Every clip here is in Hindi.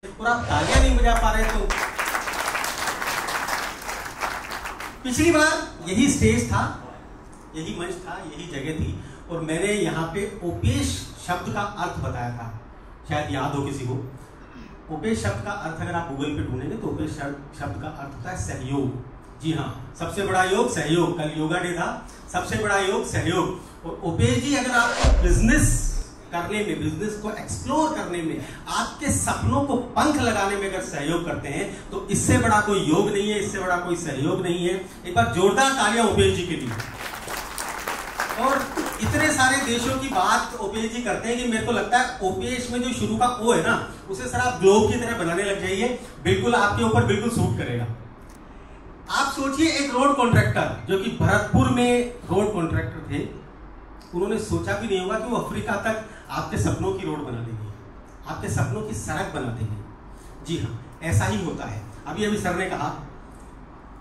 पूरा तालियां नहीं बजा पा रहे तो पिछली बार यही स्टेज था, यही मंच था, यही जगह थी और मैंने यहाँ पे ओपेश शब्द का अर्थ बताया था। शायद याद हो किसी को। ओपेश शब्द का अर्थ अगर आप गूगल पे ढूंढेंगे तो ओपेश शब्द का अर्थ होता है सहयोग। जी हाँ, सबसे बड़ा योग सहयोग। कल योगा डे था, सबसे बड़ा योग सहयोग। और ओपेश जी अगर आप बिजनेस करने में, बिजनेस को एक्सप्लोर करने में, आपके सपनों को पंख लगाने में अगर सहयोग करते हैं तो इससे बड़ा कोई योग नहीं है, इससे बड़ा कोई सहयोग नहीं है। एक बार जोरदार तालियां ओपेश जी के लिए। और इतने सारे देशों की बात ओपेश जी करते हैं कि मेरे को लगता है ओपेश में जो शुरू का ओ है ना, उसे सर आप ग्लोब की तरह बनाने लग जाइए, बिल्कुल आपके ऊपर बिल्कुल सूट करेगा। आप सोचिए एक रोड कॉन्ट्रैक्टर जो कि भरतपुर में रोड कॉन्ट्रैक्टर थे, उन्होंने सोचा भी नहीं होगा कि वो अफ्रीका तक आपके सपनों की रोड बना देंगे, आपके सपनों की सड़क बना देंगे। जी हाँ, ऐसा ही होता है। अभी सर ने कहा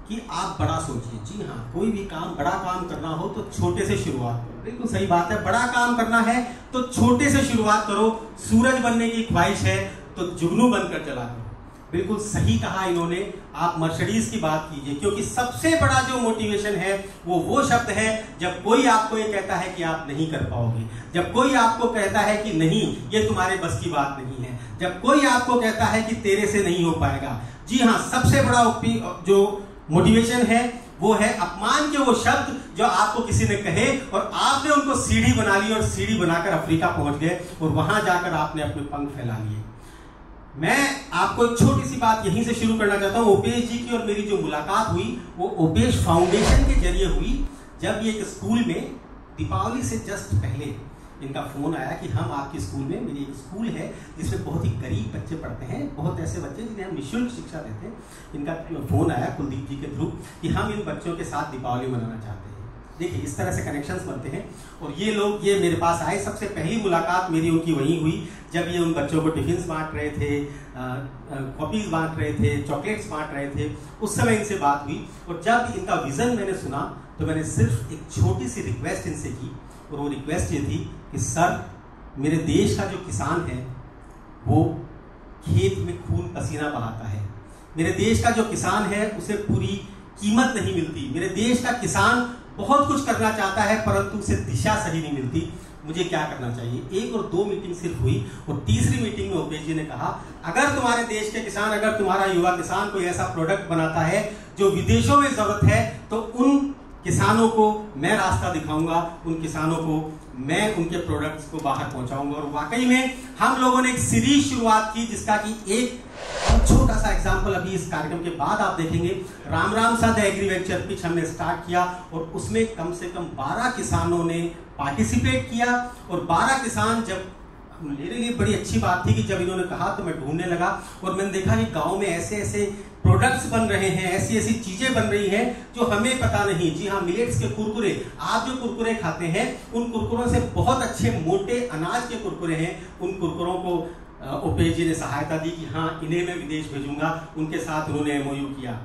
कि आप बड़ा सोचिए। जी हाँ, कोई भी काम, बड़ा काम करना हो तो छोटे से शुरुआत करो। बिल्कुल सही बात है, बड़ा काम करना है तो छोटे से शुरुआत करो। सूरज बनने की ख्वाहिश है तो जुगनू बनकर चला करो। बिल्कुल सही कहा इन्होंने। आप मर्सिडीज की बात कीजिए, क्योंकि सबसे बड़ा जो मोटिवेशन है वो शब्द है जब कोई आपको ये कहता है कि आप नहीं कर पाओगे, जब कोई आपको कहता है कि नहीं ये तुम्हारे बस की बात नहीं है, जब कोई आपको कहता है कि तेरे से नहीं हो पाएगा। जी हाँ, सबसे बड़ा जो मोटिवेशन है वो है अपमान के वो शब्द जो आपको किसी ने कहे और आपने उनको सीढ़ी बना ली और सीढ़ी बनाकर अफ्रीका पहुंच गए और वहां जाकर आपने अपने पंख फैला लिए। मैं आपको एक छोटी सी बात यहीं से शुरू करना चाहता हूं। ओपेश जी की और मेरी जो मुलाकात हुई वो ओपेश फाउंडेशन के जरिए हुई। जब ये एक स्कूल में दीपावली से जस्ट पहले इनका फोन आया कि हम आपके स्कूल में, मेरी एक स्कूल है जिसमें बहुत ही गरीब बच्चे पढ़ते हैं, बहुत ऐसे बच्चे जिन्हें हम निःशुल्क शिक्षा देते हैं। इनका फोन आया कुलदीप जी के थ्रू कि हम इन बच्चों के साथ दीपावली मनाना चाहते हैं। देखिए इस तरह से कनेक्शंस बनते हैं। और ये मेरे पास आए। सबसे पहली मुलाकात मेरी उनकी वहीं हुई जब ये उन बच्चों को टिफिन बांट रहे थे, कॉपीज बांट रहे थे, चॉकलेट्स बांट रहे थे। उस समय इनसे बात हुई और जब इनका विजन मैंने सुना तो मैंने सिर्फ एक छोटी सी रिक्वेस्ट इनसे की और वो रिक्वेस्ट ये थी कि सर, मेरे देश का जो किसान है वो खेत में खून पसीना बहाता है। मेरे देश का जो किसान है उसे पूरी कीमत नहीं मिलती। मेरे देश का किसान बहुत कुछ करना चाहता है परंतु उसे दिशा सही नहीं मिलती। मुझे क्या करना चाहिए? 1 और 2 मीटिंग सिर्फ हुई और तीसरी मीटिंग में ओपेश जी ने कहा, अगर तुम्हारे देश के किसान, अगर तुम्हारा युवा किसान कोई ऐसा प्रोडक्ट बनाता है जो विदेशों में जरूरत है तो उन किसानों को मैं रास्ता दिखाऊंगा, उन किसानों को मैं उनके प्रोडक्ट्स को बाहर पहुंचाऊंगा। और वाकई में हम लोगों ने एक सीरीज शुरुआत की जिसका कि एक छोटा सा एग्जांपल अभी इस कार्यक्रम के बाद आप देखेंगे। राम सा द एग्रीवेंचर पिच हमने स्टार्ट किया और उसमें कम से कम 12 किसानों ने पार्टिसिपेट किया। और 12 किसान, जब मेरे लिए बड़ी अच्छी बात थी कि जब इन्होंने कहा तो मैं ढूंढने लगा और मैंने देखा कि गांव में ऐसे ऐसे प्रोडक्ट्स बन रहे हैं, ऐसी ऐसी चीजें बन रही हैं जो हमें पता नहीं। जी हाँ, मिलेट्स के कुरकुरे, आप जो कुरकुरे खाते हैं उन कुरकुरों से बहुत अच्छे मोटे अनाज के कुरकुरे हैं। उन कुरकुरों को ओपेश जी ने सहायता दी कि हाँ, इन्हें मैं विदेश भेजूंगा। उनके साथ उन्होंने MOU किया।